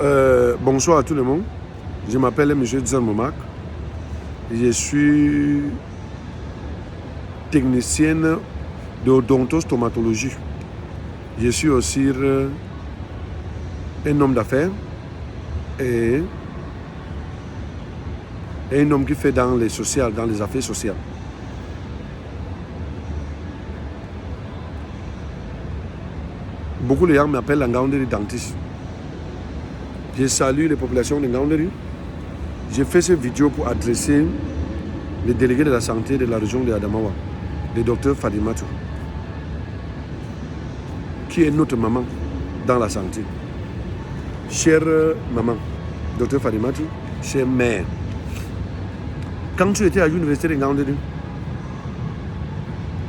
Bonsoir à tout le monde. Je m'appelle M. Dzan Momak. Je suis technicienne d'odontostomatologie. Je suis aussi un homme d'affaires et un homme qui fait dans les sociales, dans les affaires sociales. Beaucoup de gens m'appellent la Ngaoundéry dentiste. Je salue les populations de Ngaoundéry. J'ai fait cette vidéo pour adresser le délégué de la santé de la région de Adamawa, le docteur Fadimatou, qui est notre maman dans la santé. Chère maman, docteur Fadimatou, chère mère, quand tu étais à l'université de Ngaoundéry,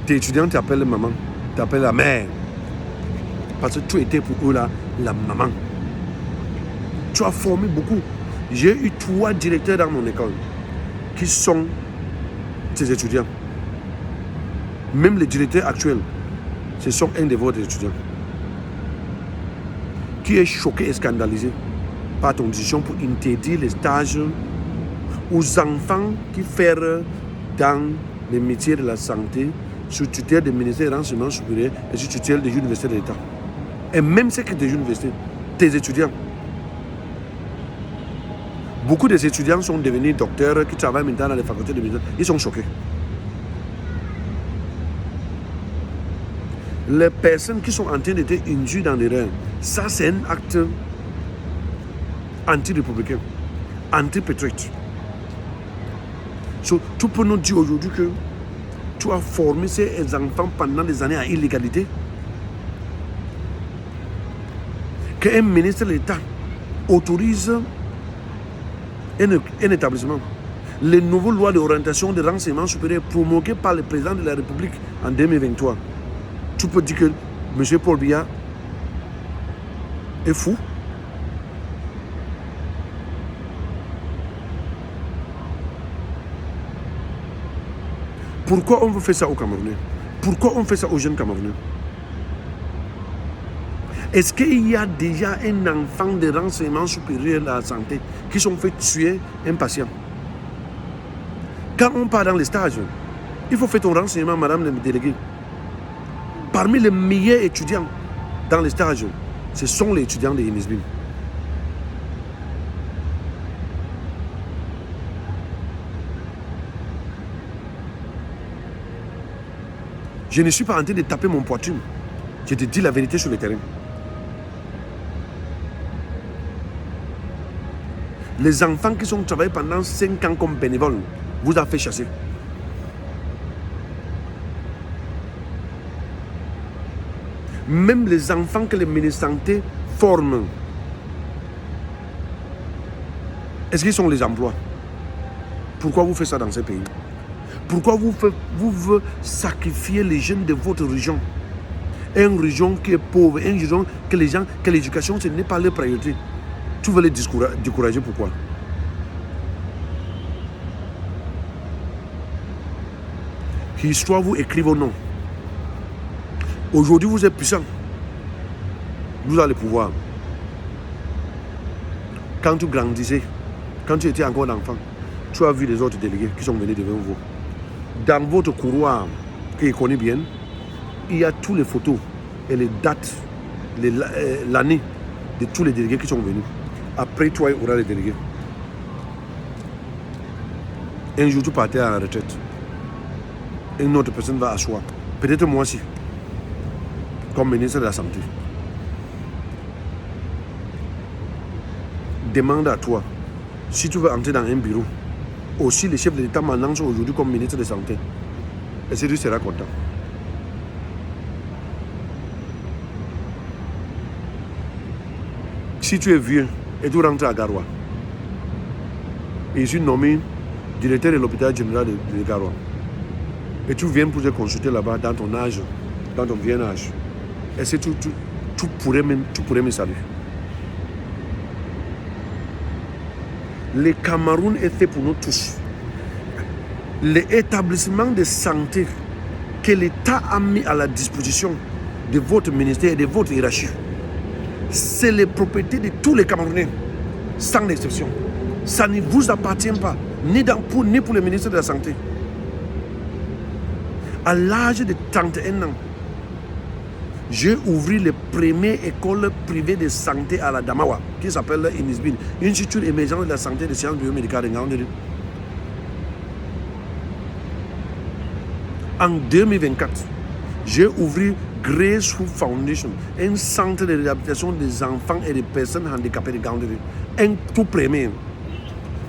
tes étudiants t'appellent maman, t'appellent la mère, parce que tu étais pour eux là, la maman. Tu as formé beaucoup. J'ai eu 3 directeurs dans mon école qui sont tes étudiants. Même les directeurs actuels, ce sont un de vos étudiants. Qui est choqué et scandalisé par ton décision pour interdire les stages aux enfants qui font dans les métiers de la santé sous tutelle du ministère de l'Enseignement supérieur et sous tutelle de l'Université de l'État. Et même ceux qui sont des universités, tes étudiants. Beaucoup des étudiants sont devenus docteurs qui travaillent maintenant dans les facultés de médecine. Ils sont choqués. Les personnes qui sont en train d'être induites dans l'erreur, ça c'est un acte anti-républicain, anti-patriote. So, tu peux nous dire aujourd'hui que tu as formé ces enfants pendant des années à illégalité, qu'un ministre de l'État autorise un établissement. Les nouvelles lois d'orientation de renseignement supérieur promulguées par le président de la République en 2023. Tu peux dire que M. Paul Biya est fou. Pourquoi on veut faire ça aux Camerounais? Pourquoi on fait ça aux jeunes Camerounais? Est-ce qu'il y a déjà un enfant de renseignement supérieur à la santé qui sont fait tuer un patient? Quand on part dans les stages, il faut faire ton renseignement, madame le délégué. Parmi les meilleurs étudiants dans les stages, ce sont les étudiants de Inisbil. Je ne suis pas en train de taper mon poitrine. Je te dis la vérité sur le terrain. Les enfants qui sont travaillés pendant 5 ans comme bénévoles, vous avez fait chasser. Même les enfants que les ministres de la Santé forment, est-ce qu'ils sont les emplois? Pourquoi vous faites ça dans ce pays? Pourquoi vous voulez sacrifier les jeunes de votre région? Une région qui est pauvre, une région que les gens, que l'éducation, ce n'est pas leur priorité. Tu veux les décourager, pourquoi? Histoire vous écrivez au nom. Aujourd'hui, vous êtes puissant. Vous avez le pouvoir. Quand tu grandissais, quand tu étais encore enfant, tu as vu les autres délégués qui sont venus devant vous. Dans votre couloir, que je connais bien, il y a toutes les photos et les dates, l'année de tous les délégués qui sont venus. Après toi, il y aura les délégués. Un jour, tu partais à la retraite. Une autre personne va asseoir. Peut-être moi aussi, comme ministre de la Santé. Demande à toi, si tu veux entrer dans un bureau, aussi le chef de l'État m'annonce aujourd'hui comme ministre de la Santé. Et si tu seras content. Si tu es vieux et tu rentres à Garoua, et je suis nommé directeur de l'hôpital général de Garoua, et tu viens pour te consulter là-bas dans ton âge, dans ton vieux âge, est-ce que tu pourrais me saluer? Le Cameroun est fait pour nous tous. L'établissement de santé que l'État a mis à la disposition de votre ministère et de votre hiérarchie c'est les propriétés de tous les Camerounais, sans exception. Ça ne vous appartient pas, ni pour le ministre de la Santé. À l'âge de 31 ans, j'ai ouvert la première école privée de santé à la Damawa, qui s'appelle INISBIN, Institut émergent de la santé et des sciences biomédicales de Ngaoundéré. En 2024, j'ai ouvert Grace Foundation, un centre de réhabilitation des enfants et des personnes handicapées de Ngaoundéré. Un tout premier.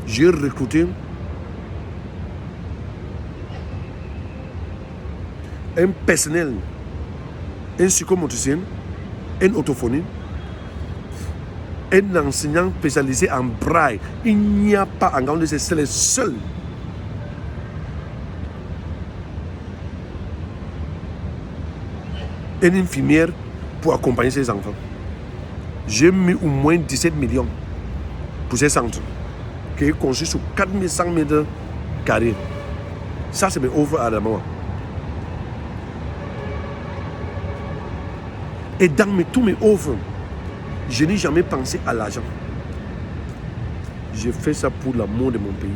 J'ai recruté un personnel, un psychomotricien, un orthophoniste, un enseignant spécialisé en braille. Il n'y a pas en Ngaoundéré, c'est le seul. Une infirmière pour accompagner ses enfants. J'ai mis au moins 17 millions pour ces centres, qui est construit sur 4100 mètres carrés. Ça, c'est mes offres à Adamawa. Et dans tous mes offres, je n'ai jamais pensé à l'argent. J'ai fait ça pour l'amour de mon pays.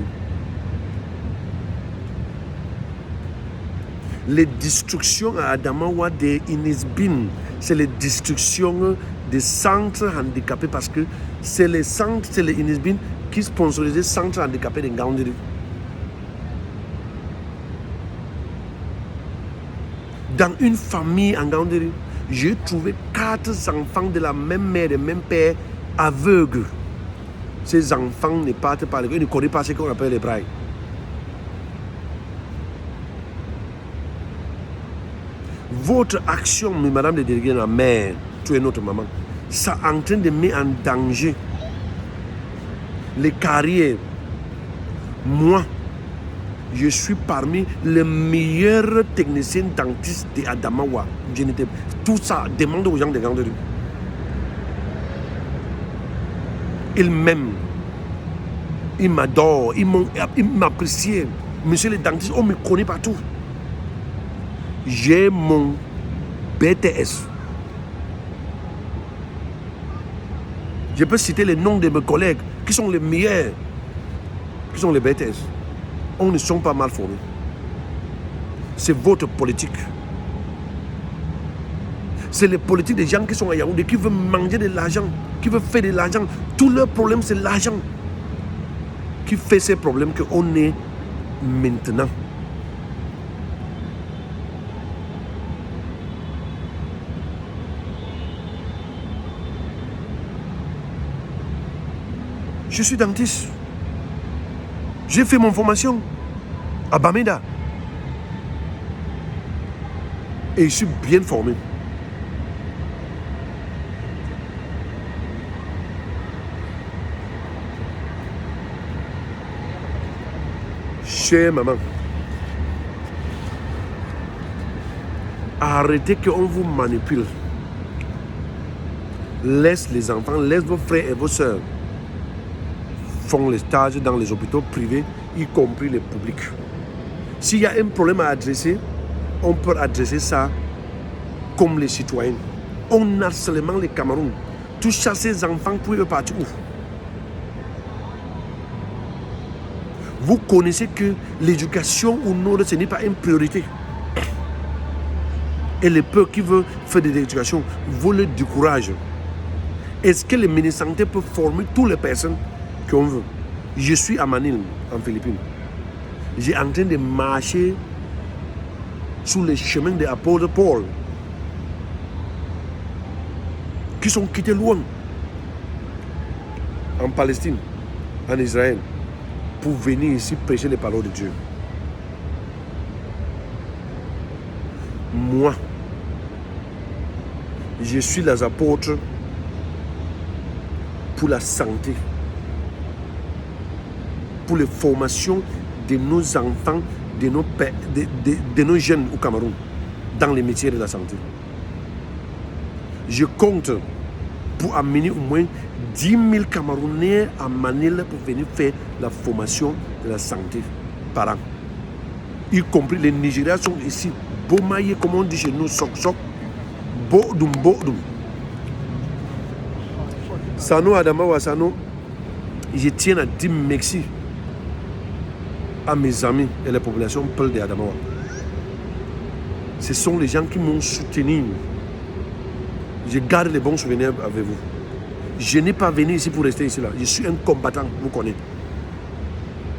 Les destructions à Adamawa de INISBIN, c'est les destructions des centres handicapés parce que c'est les centres, c'est les INISBIN qui sponsorisent les centres handicapés de Ngaoundéré. Dans une famille en Ngaoundéré, j'ai trouvé 4 enfants de la même mère et même père aveugles. Ces enfants ne partent pas, ils ne connaissent pas ce qu'on appelle les brailles. Votre action, madame de déléguée, la mère, tu es notre maman, ça est en train de mettre en danger les carrières. Moi, je suis parmi les meilleurs techniciens dentistes d'Adamawa. Tout ça demande aux gens de Ngaoundéré. Ils m'aiment, ils m'adorent, ils m'apprécient. Monsieur le dentiste, on me connaît partout. J'ai mon BTS. Je peux citer les noms de mes collègues qui sont les meilleurs, qui sont les BTS. On ne sont pas mal formés. C'est votre politique. C'est les politiques des gens qui sont à Yaoundé, qui veulent manger de l'argent, qui veulent faire de l'argent. Tout leur problème, c'est l'argent. Qui fait ces problèmes qu'on est maintenant. Je suis dentiste. J'ai fait mon formation à Bamenda. Et je suis bien formé. Chère maman, arrêtez qu'on vous manipule. Laisse les enfants, laisse vos frères et vos soeurs font les stages dans les hôpitaux privés, y compris les publics. S'il y a un problème à adresser, on peut adresser ça comme les citoyens. On a seulement les Cameroun. Tout chasser ces enfants pour partir où? Vous connaissez que l'éducation au nord, ce n'est pas une priorité. Et les peuples qui veulent faire de l'éducation, vous le découragez. Est-ce que le ministre de la Santé peut former toutes les personnes qu'on veut? Je suis à Manille, en Philippines. J'ai en train de marcher sur les chemins de l'apôtre Paul, qui sont quittés loin, en Palestine, en Israël, pour venir ici prêcher les paroles de Dieu. Moi, je suis les apôtres pour la santé, pour les formations de nos enfants, de nos jeunes au Cameroun, dans les métiers de la santé. Je compte pour amener au moins 10 000 Camerounais à Manille pour venir faire la formation de la santé par an. Y compris les Nigériens sont ici. Bomaye, comme on dit chez nous, sok sok, bodum bodum. Sano Adamawa, Sano, je tiens à dire merci à mes amis et la population Peul de Adamawa. Ce sont les gens qui m'ont soutenu. Je garde les bons souvenirs avec vous. Je n'ai pas venu ici pour rester ici là. Je suis un combattant, vous connaissez.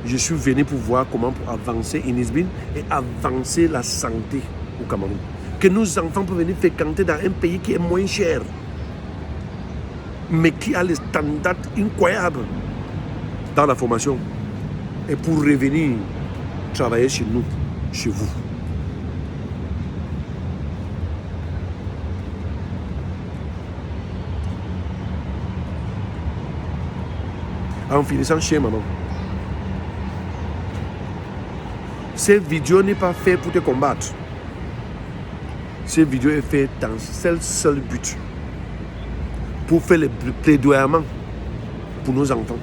Je suis venu pour voir comment pour avancer Inisbin et avancer la santé au Cameroun. Que nos enfants peuvent venir fréquenter dans un pays qui est moins cher, mais qui a les standards incroyables dans la formation. Et pour revenir travailler chez nous, chez vous. En finissant chez maman. Cette vidéo n'est pas faite pour te combattre. Cette vidéo est faite dans ce seul but. Pour faire le plaidoiement pour nos enfants.